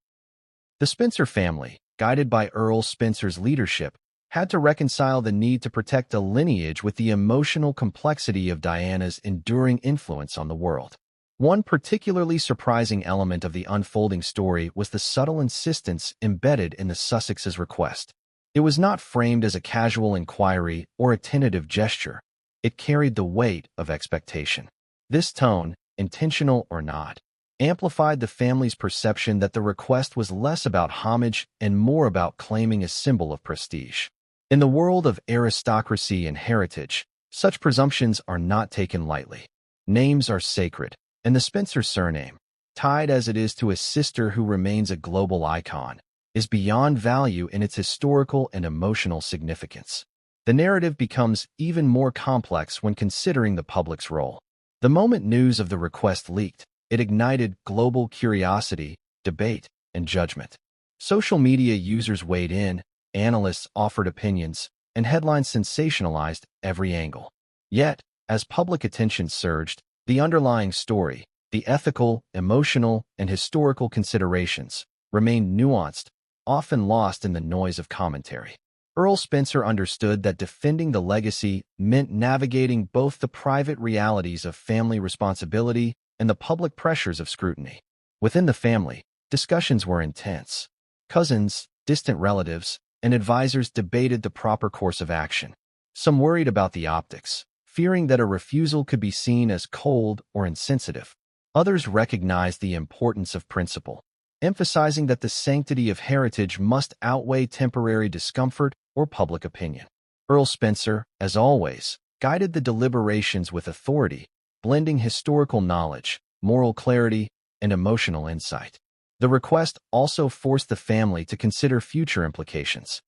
S1: The Spencer family, guided by Earl Spencer's leadership, had to reconcile the need to protect a lineage with the emotional complexity of Diana's enduring influence on the world. One particularly surprising element of the unfolding story was the subtle insistence embedded in the Sussexes' request. It was not framed as a casual inquiry or a tentative gesture. It carried the weight of expectation. This tone, intentional or not, amplified the family's perception that the request was less about homage and more about claiming a symbol of prestige. In the world of aristocracy and heritage, such presumptions are not taken lightly. Names are sacred, and the Spencer surname, tied as it is to a sister who remains a global icon, is beyond value in its historical and emotional significance. The narrative becomes even more complex when considering the public's role. The moment news of the request leaked, it ignited global curiosity, debate, and judgment. Social media users weighed in, analysts offered opinions, and headlines sensationalized every angle. Yet, as public attention surged, the underlying story, the ethical, emotional, and historical considerations, remained nuanced, often lost in the noise of commentary. Earl Spencer understood that defending the legacy meant navigating both the private realities of family responsibility and the public pressures of scrutiny. Within the family, discussions were intense. Cousins, distant relatives, and advisors debated the proper course of action. Some worried about the optics, fearing that a refusal could be seen as cold or insensitive. Others recognized the importance of principle, emphasizing that the sanctity of heritage must outweigh temporary discomfort or public opinion. Earl Spencer, as always, guided the deliberations with authority, blending historical knowledge, moral clarity, and emotional insight. The request also forced the family to consider future implications.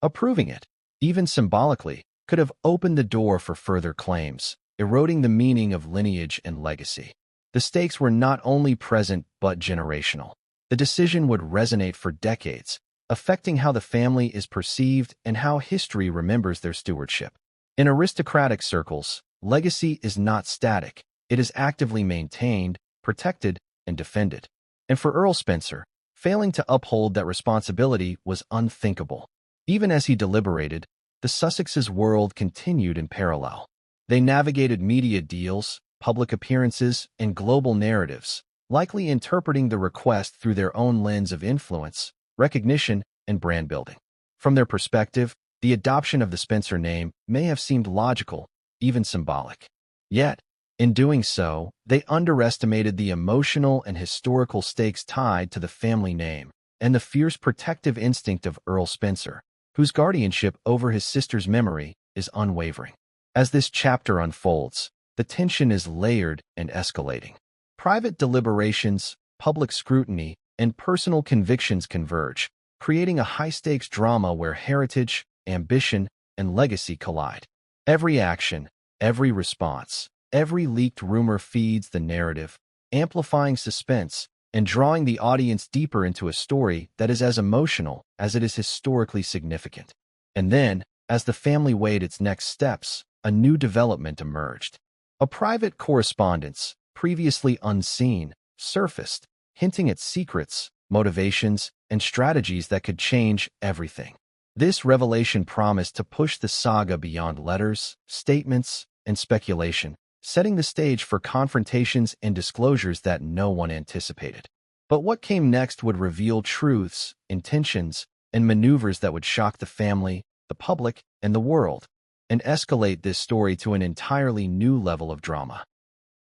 S1: Approving it, even symbolically, could have opened the door for further claims, eroding the meaning of lineage and legacy. The stakes were not only present but generational. The decision would resonate for decades, affecting how the family is perceived and how history remembers their stewardship. In aristocratic circles, legacy is not static. It is actively maintained, protected, and defended. And for Earl Spencer, failing to uphold that responsibility was unthinkable. Even as he deliberated, the Sussexes' world continued in parallel. They navigated media deals, public appearances, and global narratives, likely interpreting the request through their own lens of influence, recognition, and brand building. From their perspective, the adoption of the Spencer name may have seemed logical, even symbolic. Yet, in doing so, they underestimated the emotional and historical stakes tied to the family name and the fierce protective instinct of Earl Spencer, whose guardianship over his sister's memory is unwavering. As this chapter unfolds, the tension is layered and escalating. Private deliberations, public scrutiny, and personal convictions converge, creating a high-stakes drama where heritage, ambition, and legacy collide. Every action, every response, every leaked rumor feeds the narrative, amplifying suspense and drawing the audience deeper into a story that is as emotional as it is historically significant. And then, as the family weighed its next steps, a new development emerged. A private correspondence, previously unseen, surfaced, hinting at secrets, motivations, and strategies that could change everything. This revelation promised to push the saga beyond letters, statements, and speculation, setting the stage for confrontations and disclosures that no one anticipated. But what came next would reveal truths, intentions, and maneuvers that would shock the family, the public, and the world, and escalate this story to an entirely new level of drama.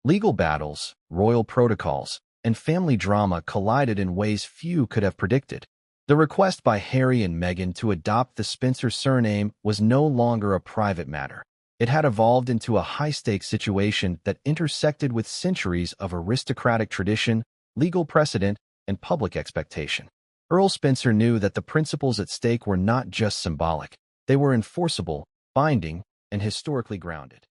S1: Legal battles, royal protocols, and family drama collided in ways few could have predicted. The request by Harry and Meghan to adopt the Spencer surname was no longer a private matter. It had evolved into a high-stakes situation that intersected with centuries of aristocratic tradition, legal precedent, and public expectation. Earl Spencer knew that the principles at stake were not just symbolic. They were enforceable, binding, and historically grounded.